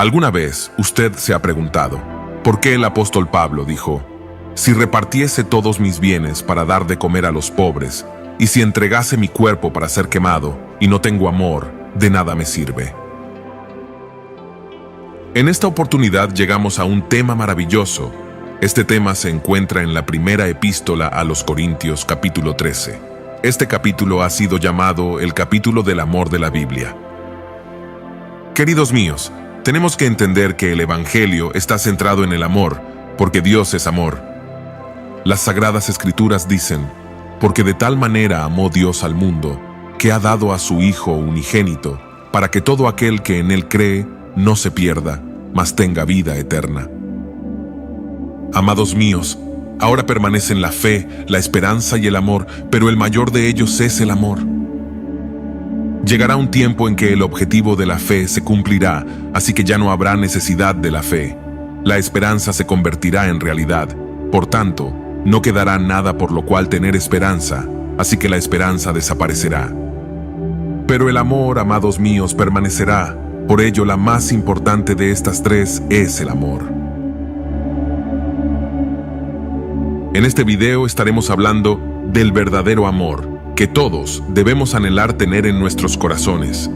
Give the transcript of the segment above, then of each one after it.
¿Alguna vez usted se ha preguntado por qué el apóstol Pablo dijo: si repartiese todos mis bienes para dar de comer a los pobres, y si entregase mi cuerpo para ser quemado, y no tengo amor, de nada me sirve? En esta oportunidad llegamos a un tema maravilloso. Este tema se encuentra en la primera epístola a los Corintios, capítulo 13. Este capítulo ha sido llamado el capítulo del amor de la Biblia. Queridos míos, tenemos que entender que el Evangelio está centrado en el amor, porque Dios es amor. Las Sagradas Escrituras dicen: porque de tal manera amó Dios al mundo, que ha dado a su Hijo unigénito, para que todo aquel que en Él cree no se pierda, mas tenga vida eterna. Amados míos, ahora permanecen la fe, la esperanza y el amor, pero el mayor de ellos es el amor. Llegará un tiempo en que el objetivo de la fe se cumplirá, así que ya no habrá necesidad de la fe. La esperanza se convertirá en realidad. Por tanto, no quedará nada por lo cual tener esperanza, así que la esperanza desaparecerá. Pero el amor, amados míos, permanecerá. Por ello, la más importante de estas tres es el amor. En este video estaremos hablando del verdadero amor, que todos debemos anhelar tener en nuestros corazones.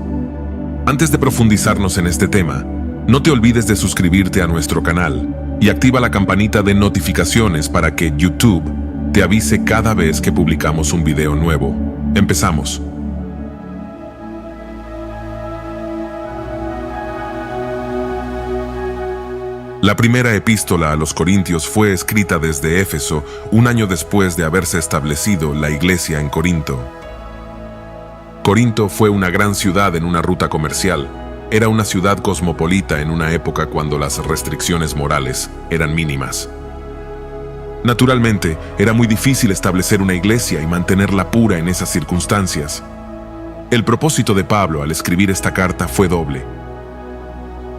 Antes de profundizarnos en este tema, no te olvides de suscribirte a nuestro canal y activa la campanita de notificaciones para que YouTube te avise cada vez que publicamos un video nuevo. Empezamos. La primera epístola a los Corintios fue escrita desde Éfeso, un año después de haberse establecido la iglesia en Corinto. Corinto fue una gran ciudad en una ruta comercial. Era una ciudad cosmopolita en una época cuando las restricciones morales eran mínimas. Naturalmente, era muy difícil establecer una iglesia y mantenerla pura en esas circunstancias. El propósito de Pablo al escribir esta carta fue doble: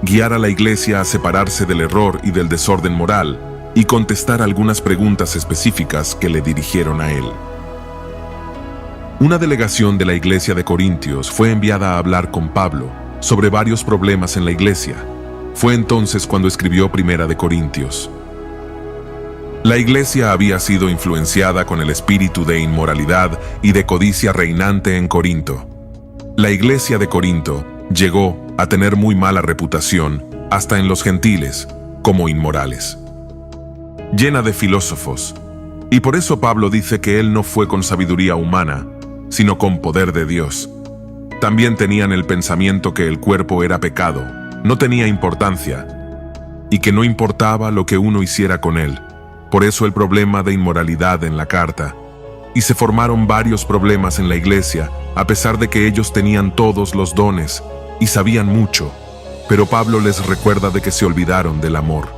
guiar a la iglesia a separarse del error y del desorden moral, y contestar algunas preguntas específicas que le dirigieron a él. Una delegación de la iglesia de Corintios fue enviada a hablar con Pablo sobre varios problemas en la iglesia. Fue entonces cuando escribió Primera de Corintios. La iglesia había sido influenciada con el espíritu de inmoralidad y de codicia reinante en Corinto. La iglesia de Corinto llegó a tener muy mala reputación, hasta en los gentiles, como inmorales, llena de filósofos. Y por eso Pablo dice que él no fue con sabiduría humana, sino con poder de Dios. También tenían el pensamiento que el cuerpo era pecado, no tenía importancia, y que no importaba lo que uno hiciera con él. Por eso el problema de inmoralidad en la carta. Y se formaron varios problemas en la iglesia, a pesar de que ellos tenían todos los dones y sabían mucho, pero Pablo les recuerda de que se olvidaron del amor.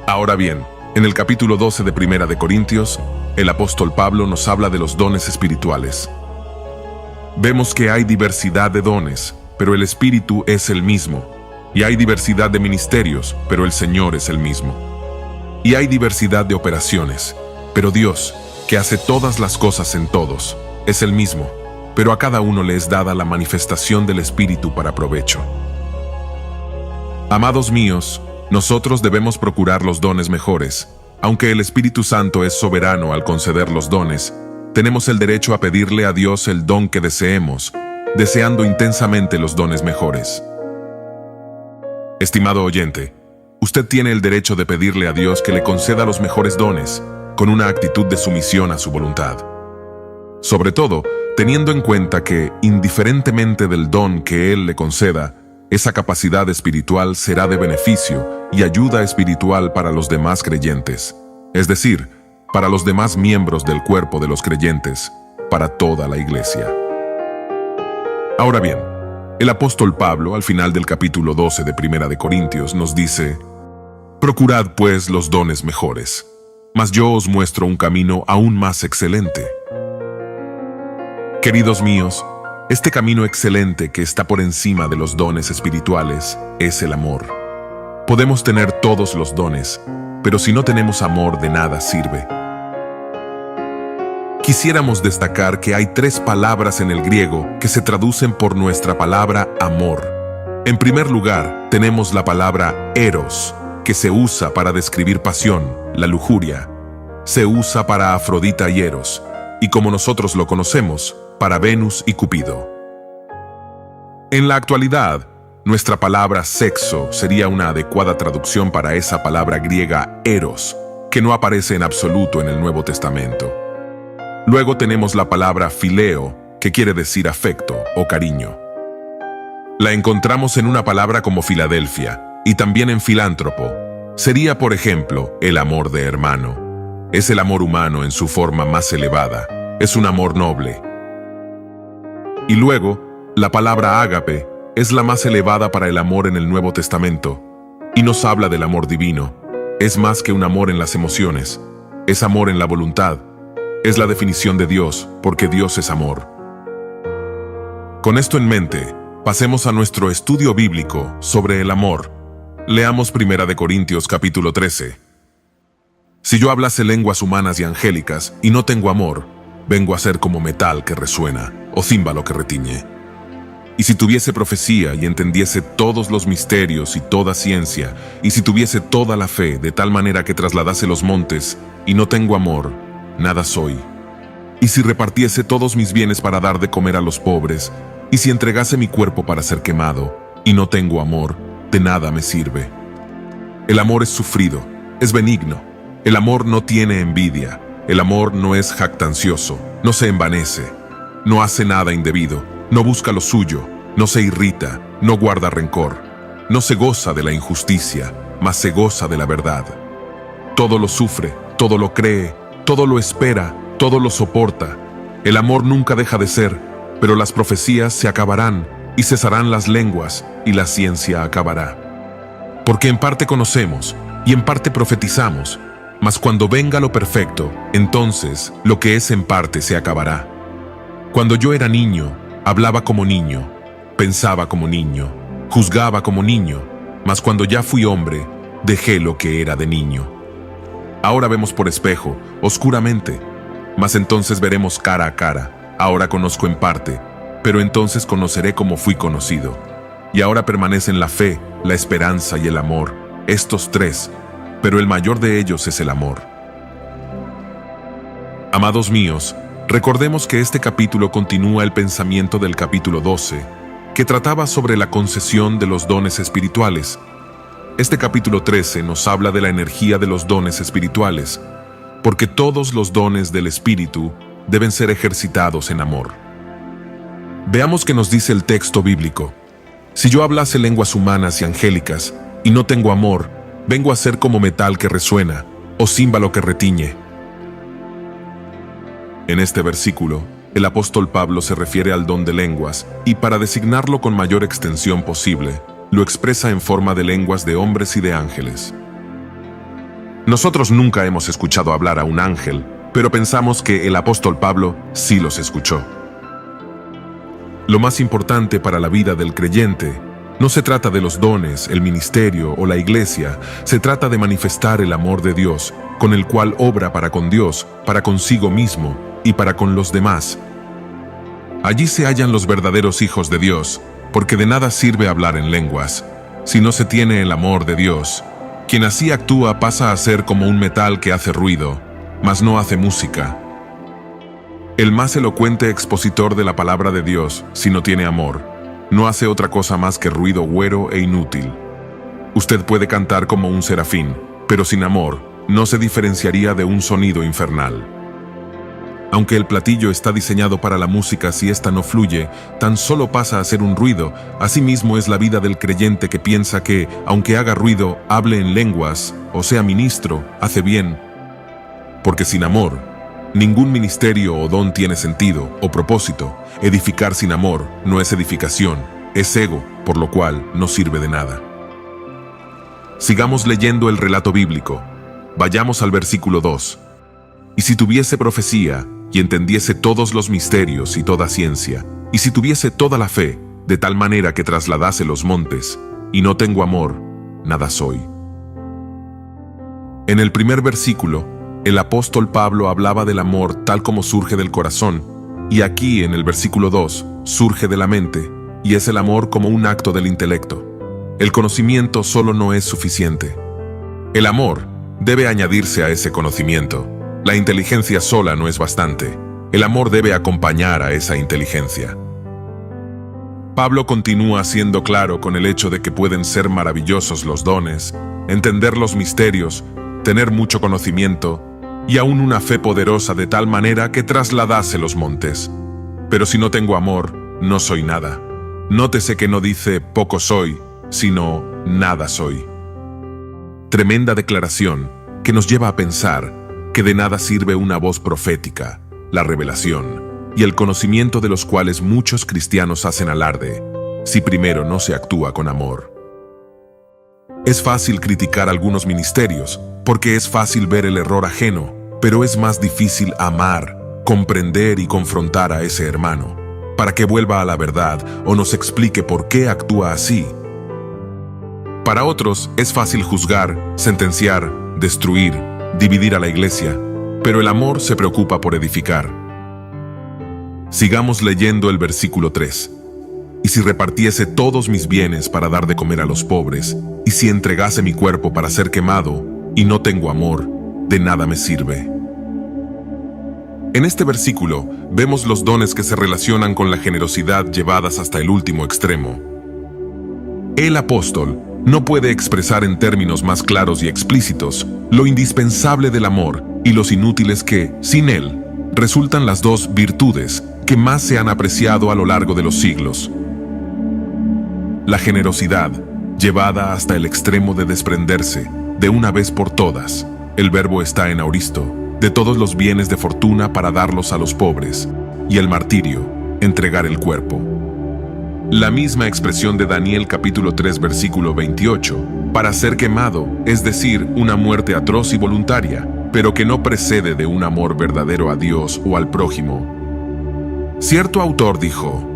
Ahora bien, en el capítulo 12 de Primera de Corintios, el apóstol Pablo nos habla de los dones espirituales. Vemos que hay diversidad de dones, pero el Espíritu es el mismo. Y hay diversidad de ministerios, pero el Señor es el mismo. Y hay diversidad de operaciones, pero Dios, que hace todas las cosas en todos, es el mismo, pero a cada uno le es dada la manifestación del Espíritu para provecho. Amados míos, nosotros debemos procurar los dones mejores. Aunque el Espíritu Santo es soberano al conceder los dones, tenemos el derecho a pedirle a Dios el don que deseemos, deseando intensamente los dones mejores. Estimado oyente, usted tiene el derecho de pedirle a Dios que le conceda los mejores dones, con una actitud de sumisión a su voluntad. Sobre todo, teniendo en cuenta que, indiferentemente del don que Él le conceda, esa capacidad espiritual será de beneficio y ayuda espiritual para los demás creyentes, es decir, para los demás miembros del cuerpo de los creyentes, para toda la iglesia. Ahora bien, el apóstol Pablo, al final del capítulo 12 de Primera de Corintios, nos dice: procurad pues los dones mejores, mas yo os muestro un camino aún más excelente. Queridos míos, este camino excelente que está por encima de los dones espirituales es el amor. Podemos tener todos los dones, pero si no tenemos amor, de nada sirve. Quisiéramos destacar que hay tres palabras en el griego que se traducen por nuestra palabra amor. En primer lugar, tenemos la palabra eros, que se usa para describir pasión, la lujuria. Se usa para Afrodita y Eros, y como nosotros lo conocemos, para Venus y Cupido. En la actualidad, nuestra palabra sexo sería una adecuada traducción para esa palabra griega eros, que no aparece en absoluto en el Nuevo Testamento. Luego tenemos la palabra fileo, que quiere decir afecto o cariño. La encontramos en una palabra como Filadelfia y también en filántropo. Sería, por ejemplo, el amor de hermano. Es el amor humano en su forma más elevada. Es un amor noble. Y luego, la palabra ágape es la más elevada para el amor en el Nuevo Testamento y nos habla del amor divino. Es más que un amor en las emociones. Es amor en la voluntad. Es la definición de Dios, porque Dios es amor. Con esto en mente, pasemos a nuestro estudio bíblico sobre el amor. Leamos 1 Corintios capítulo 13. Si yo hablase lenguas humanas y angélicas y no tengo amor, vengo a ser como metal que resuena o címbalo que retiñe. Y si tuviese profecía y entendiese todos los misterios y toda ciencia, y si tuviese toda la fe de tal manera que trasladase los montes, y no tengo amor, nada soy. Y si repartiese todos mis bienes para dar de comer a los pobres, y si entregase mi cuerpo para ser quemado, y no tengo amor, de nada me sirve. El amor es sufrido, es benigno. El amor no tiene envidia. El amor no es jactancioso, no se envanece, no hace nada indebido, no busca lo suyo, no se irrita, no guarda rencor, no se goza de la injusticia, mas se goza de la verdad. Todo lo sufre, todo lo cree, todo lo espera, todo lo soporta. El amor nunca deja de ser, pero las profecías se acabarán, y cesarán las lenguas, y la ciencia acabará. Porque en parte conocemos, y en parte profetizamos, mas cuando venga lo perfecto, entonces lo que es en parte se acabará. Cuando yo era niño, hablaba como niño, pensaba como niño, juzgaba como niño, mas cuando ya fui hombre, dejé lo que era de niño. Ahora vemos por espejo, oscuramente, mas entonces veremos cara a cara. Ahora conozco en parte, pero entonces conoceré como fui conocido. Y ahora permanecen la fe, la esperanza y el amor, estos tres, pero el mayor de ellos es el amor. Amados míos, recordemos que este capítulo continúa el pensamiento del capítulo 12, que trataba sobre la concesión de los dones espirituales. Este capítulo 13 nos habla de la energía de los dones espirituales, porque todos los dones del Espíritu deben ser ejercitados en amor. Veamos qué nos dice el texto bíblico. Si yo hablase lenguas humanas y angélicas, y no tengo amor, vengo a ser como metal que resuena, o címbalo que retiñe. En este versículo, el apóstol Pablo se refiere al don de lenguas, y para designarlo con mayor extensión posible, lo expresa en forma de lenguas de hombres y de ángeles. Nosotros nunca hemos escuchado hablar a un ángel, pero pensamos que el apóstol Pablo sí los escuchó. Lo más importante para la vida del creyente no se trata de los dones, el ministerio o la iglesia, se trata de manifestar el amor de Dios, con el cual obra para con Dios, para consigo mismo y para con los demás. Allí se hallan los verdaderos hijos de Dios, porque de nada sirve hablar en lenguas, si no se tiene el amor de Dios. Quien así actúa pasa a ser como un metal que hace ruido, mas no hace música. El más elocuente expositor de la palabra de Dios, si no tiene amor, no hace otra cosa más que ruido huero e inútil. Usted puede cantar como un serafín, pero sin amor, no se diferenciaría de un sonido infernal. Aunque el platillo está diseñado para la música, si ésta no fluye, tan solo pasa a ser un ruido. Asimismo es la vida del creyente que piensa que, aunque haga ruido, hable en lenguas, o sea ministro, hace bien. Porque sin amor, ningún ministerio o don tiene sentido o propósito. Edificar sin amor no es edificación, es ego, por lo cual no sirve de nada. Sigamos leyendo el relato bíblico. Vayamos al versículo 2. Y si tuviese profecía, y entendiese todos los misterios y toda ciencia, y si tuviese toda la fe, de tal manera que trasladase los montes, y no tengo amor, nada soy. En el primer versículo, el apóstol Pablo hablaba del amor tal como surge del corazón, y aquí en el versículo 2, surge de la mente, y es el amor como un acto del intelecto. El conocimiento solo no es suficiente. El amor debe añadirse a ese conocimiento. La inteligencia sola no es bastante. El amor debe acompañar a esa inteligencia. Pablo continúa siendo claro con el hecho de que pueden ser maravillosos los dones, entender los misterios, tener mucho conocimiento y aún una fe poderosa de tal manera que trasladase los montes. Pero si no tengo amor, no soy nada. Nótese que no dice poco soy, sino nada soy. Tremenda declaración que nos lleva a pensar que de nada sirve una voz profética, la revelación y el conocimiento de los cuales muchos cristianos hacen alarde, si primero no se actúa con amor. Es fácil criticar algunos ministerios, porque es fácil ver el error ajeno, pero es más difícil amar, comprender y confrontar a ese hermano, para que vuelva a la verdad o nos explique por qué actúa así. Para otros es fácil juzgar, sentenciar, destruir, dividir a la iglesia, pero el amor se preocupa por edificar. Sigamos leyendo el versículo 3. Y si repartiese todos mis bienes para dar de comer a los pobres, y si entregase mi cuerpo para ser quemado, y no tengo amor, de nada me sirve. En este versículo vemos los dones que se relacionan con la generosidad llevadas hasta el último extremo. El apóstol no puede expresar en términos más claros y explícitos lo indispensable del amor y los inútiles que, sin él, resultan las dos virtudes que más se han apreciado a lo largo de los siglos. La generosidad, llevada hasta el extremo de desprenderse, de una vez por todas, el verbo está en auristo, de todos los bienes de fortuna para darlos a los pobres, y el martirio, entregar el cuerpo. La misma expresión de Daniel capítulo 3 versículo 28, para ser quemado, es decir, una muerte atroz y voluntaria, pero que no precede de un amor verdadero a Dios o al prójimo. Cierto autor dijo,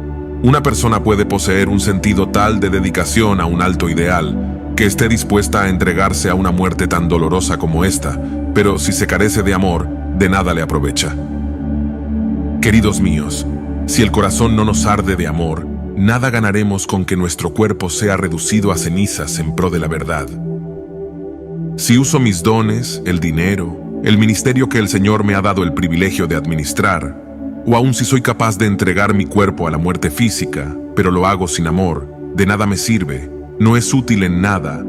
una persona puede poseer un sentido tal de dedicación a un alto ideal, que esté dispuesta a entregarse a una muerte tan dolorosa como esta, pero si se carece de amor, de nada le aprovecha. Queridos míos, si el corazón no nos arde de amor, nada ganaremos con que nuestro cuerpo sea reducido a cenizas en pro de la verdad. Si uso mis dones, el dinero, el ministerio que el Señor me ha dado el privilegio de administrar, o aun si soy capaz de entregar mi cuerpo a la muerte física, pero lo hago sin amor, de nada me sirve, no es útil en nada.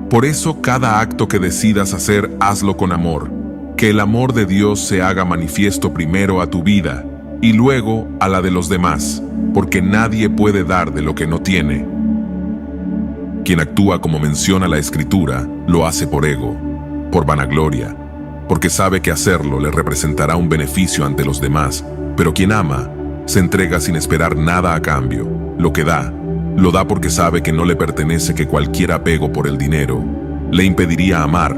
Por eso cada acto que decidas hacer, hazlo con amor, que el amor de Dios se haga manifiesto primero a tu vida y luego a la de los demás, porque nadie puede dar de lo que no tiene. Quien actúa como menciona la Escritura, lo hace por ego, por vanagloria, porque sabe que hacerlo le representará un beneficio ante los demás, pero quien ama, se entrega sin esperar nada a cambio. Lo que da, lo da porque sabe que no le pertenece, que cualquier apego por el dinero le impediría amar.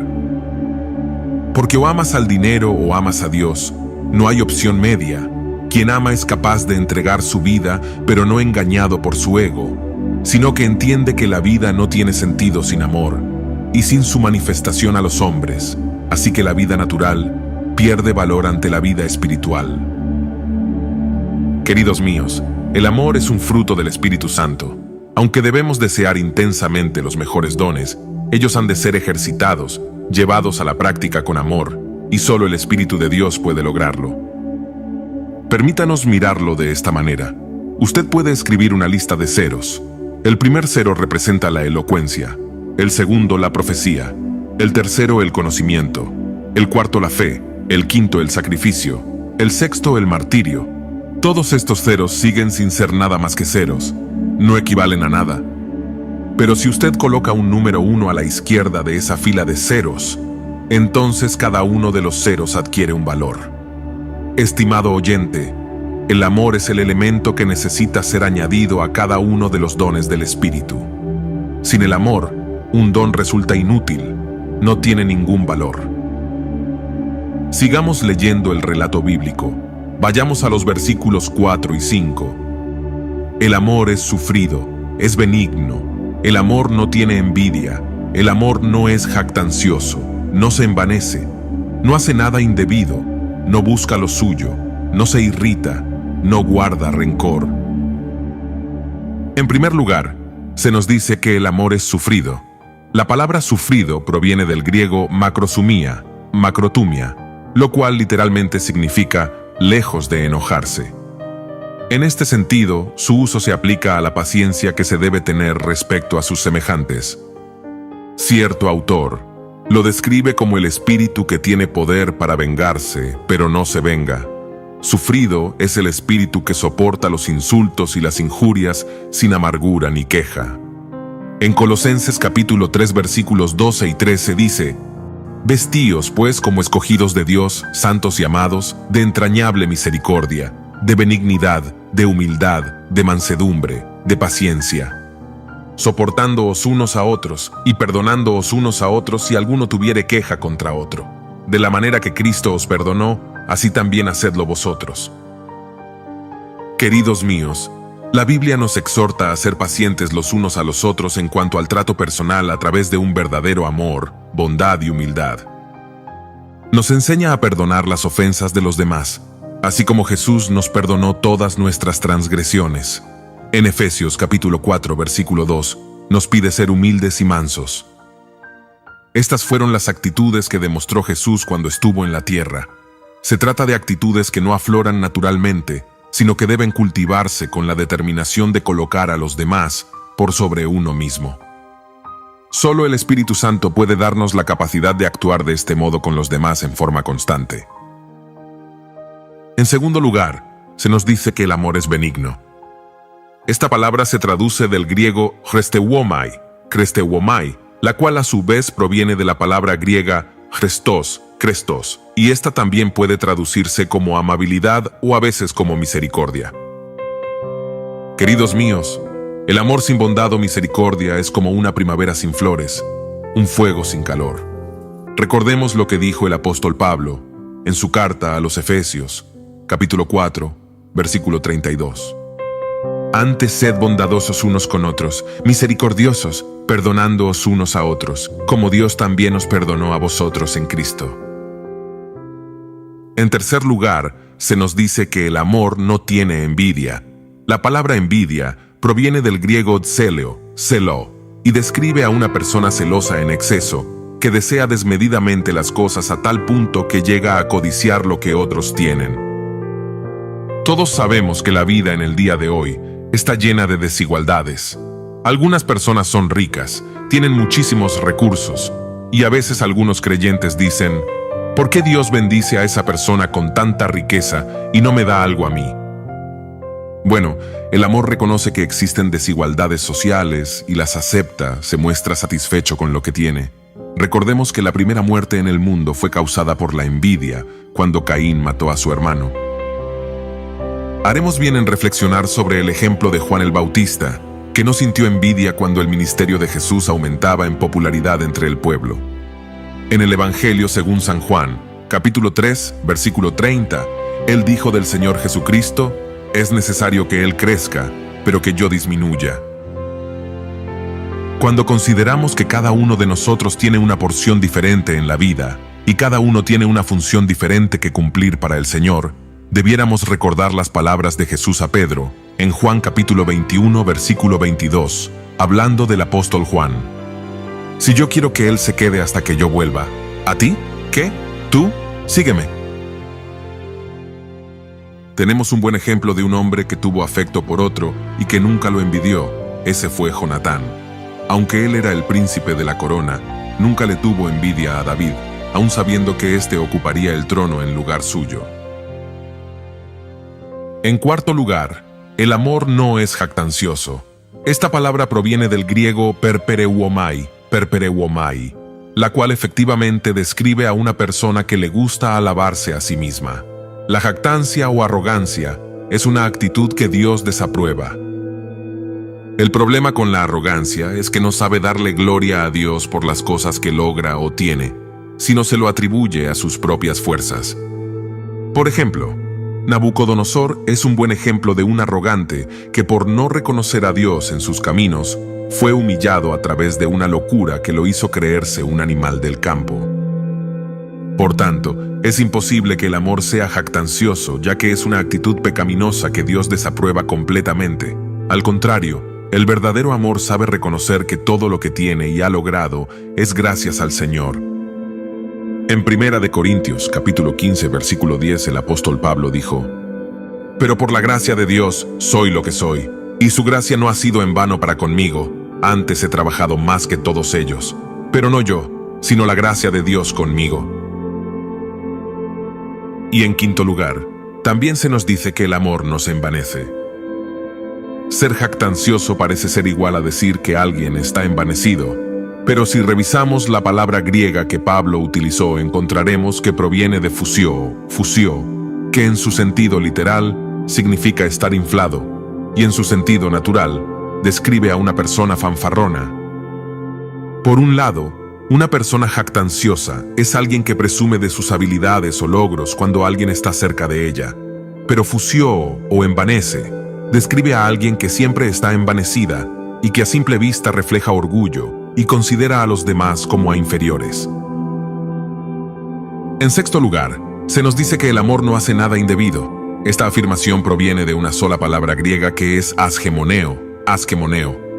Porque o amas al dinero o amas a Dios, no hay opción media. Quien ama es capaz de entregar su vida, pero no engañado por su ego, sino que entiende que la vida no tiene sentido sin amor y sin su manifestación a los hombres. Así que la vida natural pierde valor ante la vida espiritual. Queridos míos, el amor es un fruto del Espíritu Santo. Aunque debemos desear intensamente los mejores dones, ellos han de ser ejercitados, llevados a la práctica con amor, y solo el Espíritu de Dios puede lograrlo. Permítanos mirarlo de esta manera. Usted puede escribir una lista de ceros. El primer cero representa la elocuencia, el segundo la profecía, el tercero el conocimiento, el cuarto la fe, el quinto el sacrificio, el sexto el martirio. Todos estos ceros siguen sin ser nada más que ceros, no equivalen a nada. Pero si usted coloca un número 1 a la izquierda de esa fila de ceros, entonces cada uno de los ceros adquiere un valor. Estimado oyente, el amor es el elemento que necesita ser añadido a cada uno de los dones del Espíritu. Sin el amor, un don resulta inútil, no tiene ningún valor. Sigamos leyendo el relato bíblico. Vayamos a los versículos 4 y 5. El amor es sufrido, es benigno. El amor no tiene envidia. El amor no es jactancioso, no se envanece, no hace nada indebido, no busca lo suyo, no se irrita, no guarda rencor. En primer lugar, se nos dice que el amor es sufrido. La palabra sufrido proviene del griego macrosumia, macrotumia, lo cual literalmente significa lejos de enojarse. En este sentido, su uso se aplica a la paciencia que se debe tener respecto a sus semejantes. Cierto autor lo describe como el espíritu que tiene poder para vengarse, pero no se venga. Sufrido es el espíritu que soporta los insultos y las injurias sin amargura ni queja. En Colosenses capítulo 3 versículos 12 y 13 dice: Vestíos, pues, como escogidos de Dios, santos y amados, de entrañable misericordia, de benignidad, de humildad, de mansedumbre, de paciencia, soportándoos unos a otros y perdonándoos unos a otros si alguno tuviere queja contra otro. De la manera que Cristo os perdonó, así también hacedlo vosotros. Queridos míos, la Biblia nos exhorta a ser pacientes los unos a los otros en cuanto al trato personal a través de un verdadero amor, bondad y humildad. Nos enseña a perdonar las ofensas de los demás, así como Jesús nos perdonó todas nuestras transgresiones. En Efesios capítulo 4 versículo 2 nos pide ser humildes y mansos. Estas fueron las actitudes que demostró Jesús cuando estuvo en la tierra. Se trata de actitudes que no afloran naturalmente, sino que deben cultivarse con la determinación de colocar a los demás por sobre uno mismo. Solo el Espíritu Santo puede darnos la capacidad de actuar de este modo con los demás en forma constante. En segundo lugar, se nos dice que el amor es benigno. Esta palabra se traduce del griego kresteuomai, la cual a su vez proviene de la palabra griega Christos, y esta también puede traducirse como amabilidad o a veces como misericordia. Queridos míos, el amor sin bondad o misericordia es como una primavera sin flores, un fuego sin calor. Recordemos lo que dijo el apóstol Pablo en su carta a los Efesios, capítulo 4, versículo 32. Antes sed bondadosos unos con otros, misericordiosos, perdonándoos unos a otros, como Dios también os perdonó a vosotros en Cristo. En tercer lugar, se nos dice que el amor no tiene envidia. La palabra envidia proviene del griego celo, y describe a una persona celosa en exceso, que desea desmedidamente las cosas a tal punto que llega a codiciar lo que otros tienen. Todos sabemos que la vida en el día de hoy está llena de desigualdades. Algunas personas son ricas, tienen muchísimos recursos, y a veces algunos creyentes dicen: ¿por qué Dios bendice a esa persona con tanta riqueza y no me da algo a mí? Bueno, el amor reconoce que existen desigualdades sociales y las acepta, se muestra satisfecho con lo que tiene. Recordemos que la primera muerte en el mundo fue causada por la envidia, cuando Caín mató a su hermano. Haremos bien en reflexionar sobre el ejemplo de Juan el Bautista, que no sintió envidia cuando el ministerio de Jesús aumentaba en popularidad entre el pueblo. En el Evangelio según San Juan, capítulo 3, versículo 30, él dijo del Señor Jesucristo: es necesario que Él crezca, pero que yo disminuya. Cuando consideramos que cada uno de nosotros tiene una porción diferente en la vida, y cada uno tiene una función diferente que cumplir para el Señor, debiéramos recordar las palabras de Jesús a Pedro, en Juan capítulo 21, versículo 22, hablando del apóstol Juan. Si yo quiero que Él se quede hasta que yo vuelva, ¿a ti? ¿Qué? ¿Tú? Sígueme. Tenemos un buen ejemplo de un hombre que tuvo afecto por otro y que nunca lo envidió. Ese fue Jonatán. Aunque él era el príncipe de la corona, nunca le tuvo envidia a David, aun sabiendo que éste ocuparía el trono en lugar suyo. En cuarto lugar, el amor no es jactancioso. Esta palabra proviene del griego perpereuomai, la cual efectivamente describe a una persona que le gusta alabarse a sí misma. La jactancia o arrogancia es una actitud que Dios desaprueba. El problema con la arrogancia es que no sabe darle gloria a Dios por las cosas que logra o tiene, sino se lo atribuye a sus propias fuerzas. Por ejemplo, Nabucodonosor es un buen ejemplo de un arrogante que por no reconocer a Dios en sus caminos, fue humillado a través de una locura que lo hizo creerse un animal del campo. Por tanto, es imposible que el amor sea jactancioso, ya que es una actitud pecaminosa que Dios desaprueba completamente. Al contrario, El verdadero amor sabe reconocer que todo lo que tiene y ha logrado es gracias al Señor. En 1 Corintios, capítulo 15, versículo 10, el apóstol Pablo dijo: «Pero por la gracia de Dios soy lo que soy, y su gracia no ha sido en vano para conmigo, antes he trabajado más que todos ellos, pero no yo, sino la gracia de Dios conmigo». Y en quinto lugar, también se nos dice que el amor no se envanece. Ser jactancioso parece ser igual a decir que alguien está envanecido, pero si revisamos la palabra griega que Pablo utilizó, encontraremos que proviene de fusio, que en su sentido literal significa estar inflado, y en su sentido natural describe a una persona fanfarrona. Por un lado, una persona jactanciosa es alguien que presume de sus habilidades o logros cuando alguien está cerca de ella, pero fusio o envanece describe a alguien que siempre está envanecida y que a simple vista refleja orgullo y considera a los demás como a inferiores. En sexto lugar, se nos dice que el amor no hace nada indebido. Esta afirmación proviene de una sola palabra griega que es asgemoneo,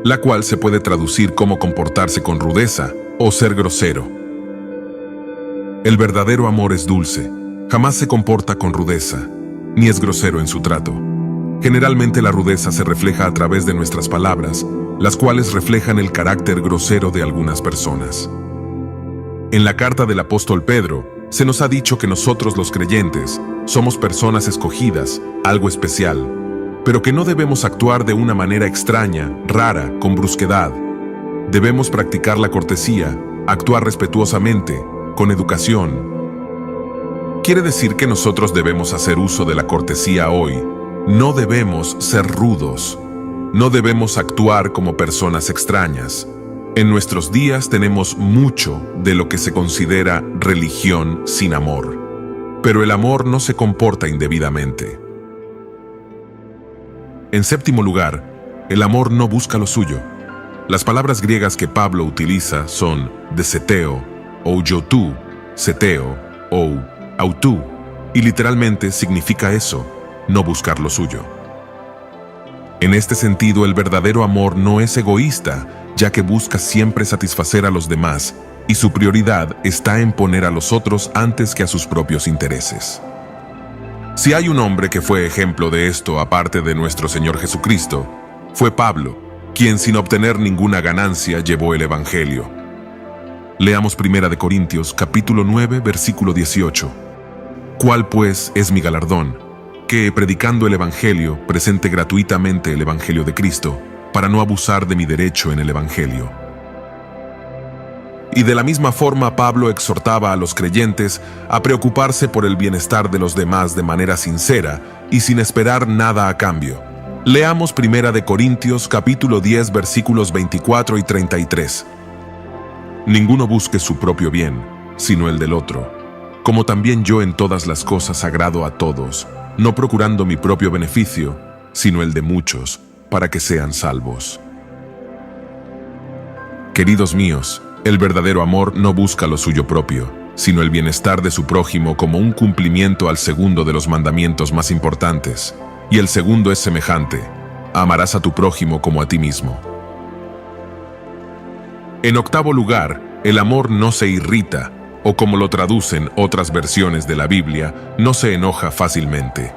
la cual se puede traducir como comportarse con rudeza o ser grosero. El verdadero amor es dulce, jamás se comporta con rudeza, ni es grosero en su trato. Generalmente la rudeza se refleja a través de nuestras palabras, las cuales reflejan el carácter grosero de algunas personas. En la carta del apóstol Pedro, se nos ha dicho que nosotros los creyentes somos personas escogidas, algo especial, pero que no debemos actuar de una manera extraña, rara, con brusquedad. Debemos practicar la cortesía, actuar respetuosamente, con educación. Quiere decir que nosotros debemos hacer uso de la cortesía hoy. No debemos ser rudos. No debemos actuar como personas extrañas. En nuestros días tenemos mucho de lo que se considera religión sin amor. Pero el amor no se comporta indebidamente. En séptimo lugar, el amor no busca lo suyo. Las palabras griegas que Pablo utiliza son deseteo, ou yotu, seteo, ou autú, y literalmente significa eso, no buscar lo suyo. En este sentido, el verdadero amor no es egoísta, ya que busca siempre satisfacer a los demás, y su prioridad está en poner a los otros antes que a sus propios intereses. Si hay un hombre que fue ejemplo de esto aparte de nuestro Señor Jesucristo, fue Pablo, quien sin obtener ninguna ganancia llevó el Evangelio. Leamos 1 Corintios, capítulo 9, versículo 18. ¿Cuál pues es mi galardón? Que, predicando el Evangelio, presente gratuitamente el Evangelio de Cristo, para no abusar de mi derecho en el Evangelio. Y de la misma forma Pablo exhortaba a los creyentes a preocuparse por el bienestar de los demás de manera sincera y sin esperar nada a cambio. Leamos 1 Corintios capítulo 10 versículos 24 y 33. Ninguno busque su propio bien, sino el del otro, como también yo en todas las cosas agrado a todos, no procurando mi propio beneficio, sino el de muchos, para que sean salvos. Queridos míos, el verdadero amor no busca lo suyo propio, sino el bienestar de su prójimo como un cumplimiento al segundo de los mandamientos más importantes. Y el segundo es semejante: amarás a tu prójimo como a ti mismo. En octavo lugar, el amor no se irrita, o como lo traducen otras versiones de la Biblia, no se enoja fácilmente.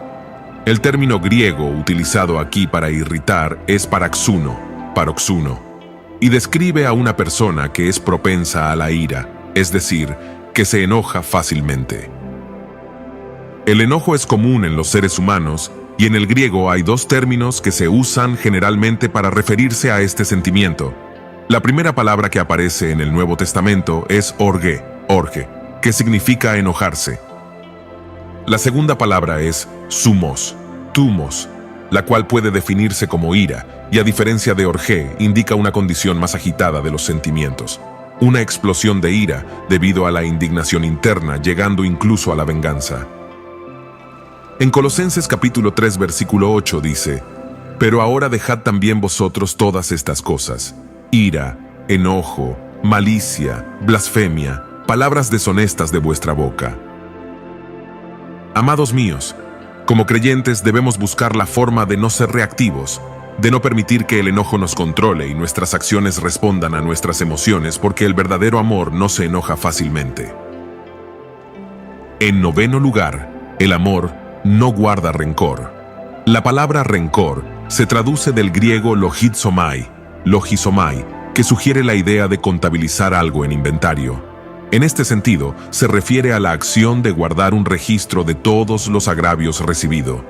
El término griego utilizado aquí para irritar es paroxuno, y describe a una persona que es propensa a la ira, es decir, que se enoja fácilmente. El enojo es común en los seres humanos, y en el griego hay dos términos que se usan generalmente para referirse a este sentimiento. La primera palabra que aparece en el Nuevo Testamento es orge, que significa enojarse. La segunda palabra es tumos, la cual puede definirse como ira, y a diferencia de orge, indica una condición más agitada de los sentimientos. Una explosión de ira debido a la indignación interna, llegando incluso a la venganza. En Colosenses capítulo 3 versículo 8 dice: pero ahora dejad también vosotros todas estas cosas: ira, enojo, malicia, blasfemia, palabras deshonestas de vuestra boca. Amados míos, como creyentes debemos buscar la forma de no ser reactivos, de no permitir que el enojo nos controle y nuestras acciones respondan a nuestras emociones, porque el verdadero amor no se enoja fácilmente. En noveno lugar, el amor no guarda rencor. La palabra rencor se traduce del griego logizomai, que sugiere la idea de contabilizar algo en inventario. En este sentido, se refiere a la acción de guardar un registro de todos los agravios recibidos.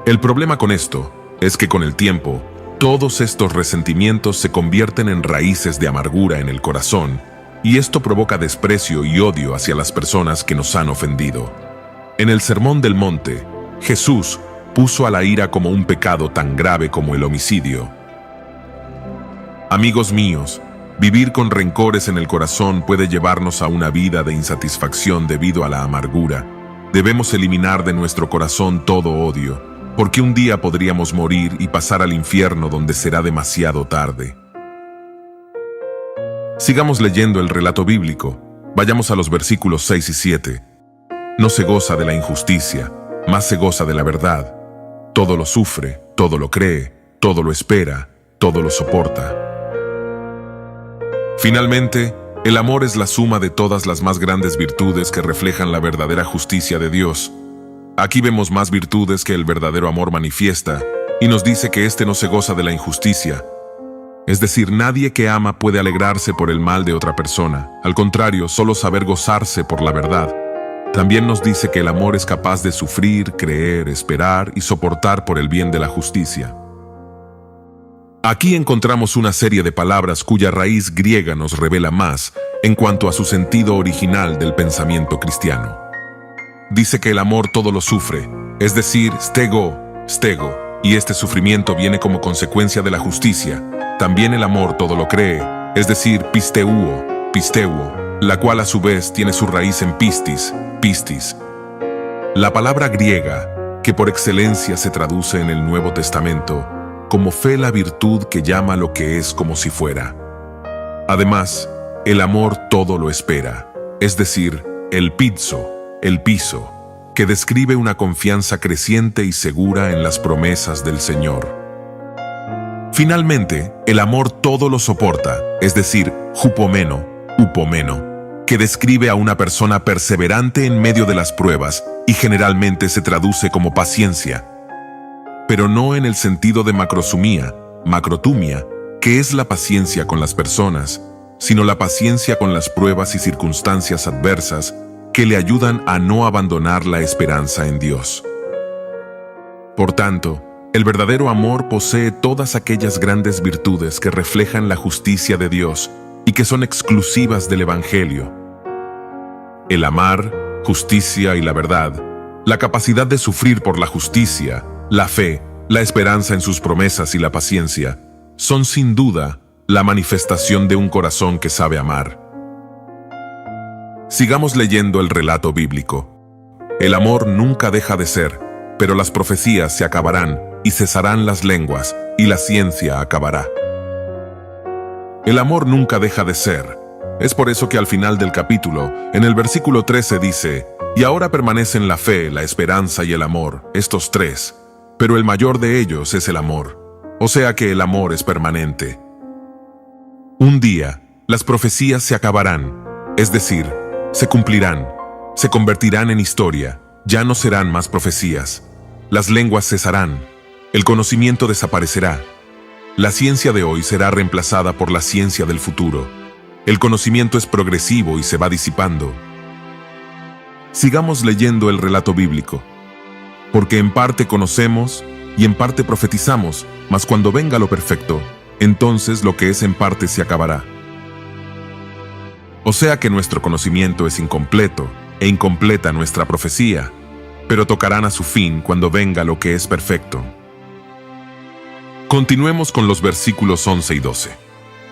El problema con esto es que con el tiempo, todos estos resentimientos se convierten en raíces de amargura en el corazón, y esto provoca desprecio y odio hacia las personas que nos han ofendido. En el Sermón del Monte, Jesús puso a la ira como un pecado tan grave como el homicidio. Amigos míos, vivir con rencores en el corazón puede llevarnos a una vida de insatisfacción debido a la amargura. Debemos eliminar de nuestro corazón todo odio, porque un día podríamos morir y pasar al infierno donde será demasiado tarde. Sigamos leyendo el relato bíblico. Vayamos a los versículos 6 y 7. No se goza de la injusticia, más se goza de la verdad. Todo lo sufre, todo lo cree, todo lo espera, todo lo soporta. Finalmente, el amor es la suma de todas las más grandes virtudes que reflejan la verdadera justicia de Dios. Aquí vemos más virtudes que el verdadero amor manifiesta, y nos dice que éste no se goza de la injusticia. Es decir, nadie que ama puede alegrarse por el mal de otra persona. Al contrario, solo saber gozarse por la verdad. También nos dice que el amor es capaz de sufrir, creer, esperar y soportar por el bien de la justicia. Aquí encontramos una serie de palabras cuya raíz griega nos revela más en cuanto a su sentido original del pensamiento cristiano. Dice que el amor todo lo sufre, es decir, stego, y este sufrimiento viene como consecuencia de la justicia. También el amor todo lo cree, es decir, pisteuo, la cual a su vez tiene su raíz en pistis. La palabra griega, que por excelencia se traduce en el Nuevo Testamento, como fe la virtud que llama lo que es como si fuera. Además, el amor todo lo espera, es decir, el piso, que describe una confianza creciente y segura en las promesas del Señor. Finalmente, el amor todo lo soporta, es decir, upomeno, que describe a una persona perseverante en medio de las pruebas y generalmente se traduce como paciencia, pero no en el sentido de macrotumia, que es la paciencia con las personas, sino la paciencia con las pruebas y circunstancias adversas que le ayudan a no abandonar la esperanza en Dios. Por tanto, el verdadero amor posee todas aquellas grandes virtudes que reflejan la justicia de Dios y que son exclusivas del Evangelio. El amar, justicia y la verdad, la capacidad de sufrir por la justicia, la fe, la esperanza en sus promesas y la paciencia, son sin duda la manifestación de un corazón que sabe amar. Sigamos leyendo el relato bíblico. El amor nunca deja de ser, pero las profecías se acabarán y cesarán las lenguas, y la ciencia acabará. El amor nunca deja de ser. Es por eso que al final del capítulo, en el versículo 13 dice: y ahora permanecen la fe, la esperanza y el amor, estos tres, pero el mayor de ellos es el amor. O sea que el amor es permanente. Un día, las profecías se acabarán, es decir, se cumplirán, se convertirán en historia, ya no serán más profecías. Las lenguas cesarán, el conocimiento desaparecerá. La ciencia de hoy será reemplazada por la ciencia del futuro. El conocimiento es progresivo y se va disipando. Sigamos leyendo el relato bíblico. Porque en parte conocemos y en parte profetizamos, mas cuando venga lo perfecto, entonces lo que es en parte se acabará. O sea que nuestro conocimiento es incompleto e incompleta nuestra profecía, pero tocarán a su fin cuando venga lo que es perfecto. Continuemos con los versículos 11 y 12.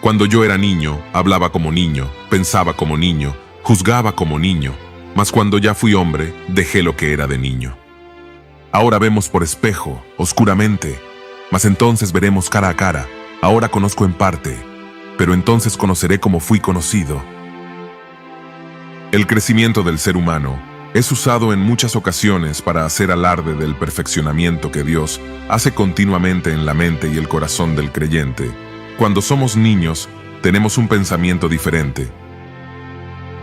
Cuando yo era niño, hablaba como niño, pensaba como niño, juzgaba como niño, mas cuando ya fui hombre, dejé lo que era de niño. Ahora vemos por espejo, oscuramente, mas entonces veremos cara a cara. Ahora conozco en parte, pero entonces conoceré como fui conocido. El crecimiento del ser humano Es usado en muchas ocasiones para hacer alarde del perfeccionamiento que Dios hace continuamente en la mente y el corazón del creyente. Cuando somos niños, tenemos un pensamiento diferente.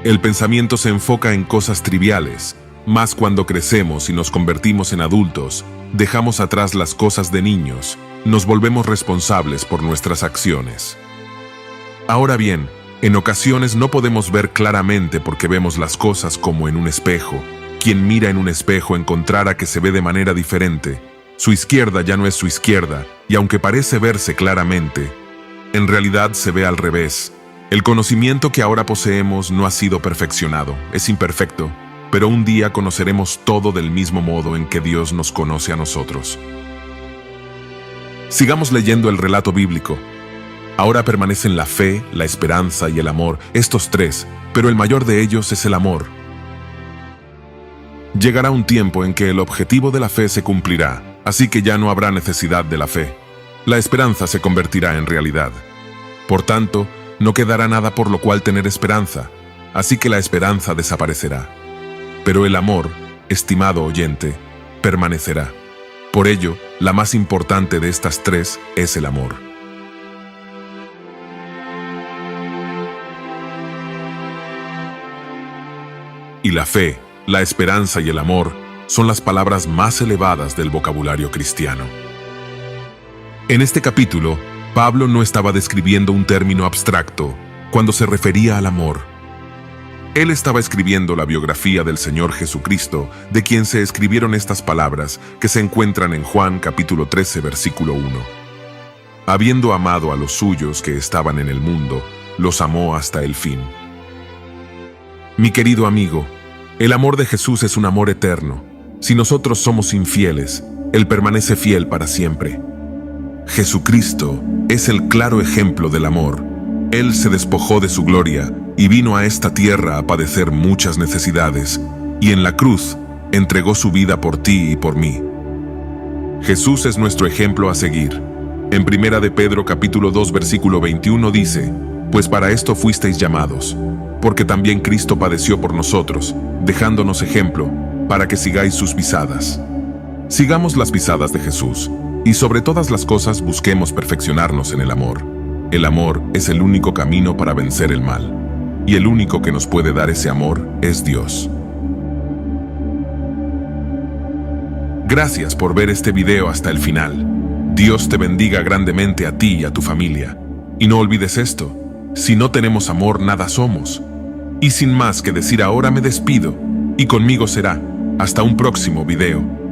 El pensamiento se enfoca en cosas triviales, mas cuando crecemos y nos convertimos en adultos, dejamos atrás las cosas de niños, nos volvemos responsables por nuestras acciones. Ahora bien, en ocasiones no podemos ver claramente porque vemos las cosas como en un espejo. Quien mira en un espejo encontrará que se ve de manera diferente. Su izquierda ya no es su izquierda, y aunque parece verse claramente, en realidad se ve al revés. El conocimiento que ahora poseemos no ha sido perfeccionado, es imperfecto, pero un día conoceremos todo del mismo modo en que Dios nos conoce a nosotros. Sigamos leyendo el relato bíblico. Ahora permanecen la fe, la esperanza y el amor, estos tres, pero el mayor de ellos es el amor. Llegará un tiempo en que el objetivo de la fe se cumplirá, así que ya no habrá necesidad de la fe. La esperanza se convertirá en realidad. Por tanto, no quedará nada por lo cual tener esperanza, así que la esperanza desaparecerá. Pero el amor, estimado oyente, permanecerá. Por ello, la más importante de estas tres es el amor. Y la fe, la esperanza y el amor son las palabras más elevadas del vocabulario cristiano. En este capítulo, Pablo no estaba describiendo un término abstracto cuando se refería al amor. Él estaba escribiendo la biografía del Señor Jesucristo, de quien se escribieron estas palabras que se encuentran en Juan capítulo 13, versículo 1. Habiendo amado a los suyos que estaban en el mundo, los amó hasta el fin. Mi querido amigo, el amor de Jesús es un amor eterno. Si nosotros somos infieles, Él permanece fiel para siempre. Jesucristo es el claro ejemplo del amor. Él se despojó de su gloria y vino a esta tierra a padecer muchas necesidades, y en la cruz entregó su vida por ti y por mí. Jesús es nuestro ejemplo a seguir. En 1 de Pedro capítulo 2 versículo 21 dice: Pues para esto fuisteis llamados, porque también Cristo padeció por nosotros, dejándonos ejemplo, para que sigáis sus pisadas. Sigamos las pisadas de Jesús, y sobre todas las cosas busquemos perfeccionarnos en el amor. El amor es el único camino para vencer el mal, y el único que nos puede dar ese amor es Dios. Gracias por ver este video hasta el final. Dios te bendiga grandemente a ti y a tu familia. Y no olvides esto: si no tenemos amor, nada somos. Y sin más que decir ahora me despido, y conmigo será hasta un próximo video.